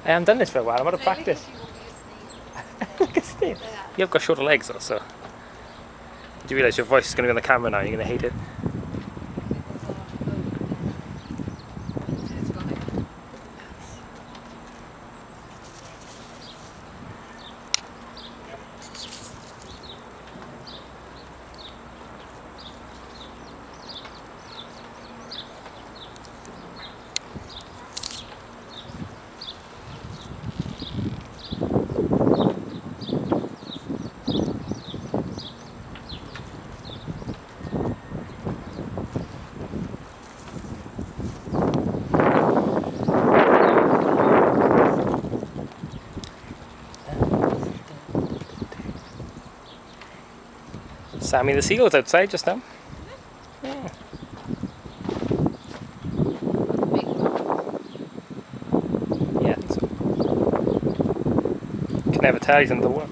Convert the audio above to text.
I haven't done this for a while. I'm out of No, look practice. at you walking a snake. Look at Steve. Yeah. You've got shorter legs also. Did you realise your voice is going to be on the camera now? You're going to hate it. It's funny. Sammy the seagull's outside just now. Yeah. Yeah, I think so. Can never tell, he's in the water.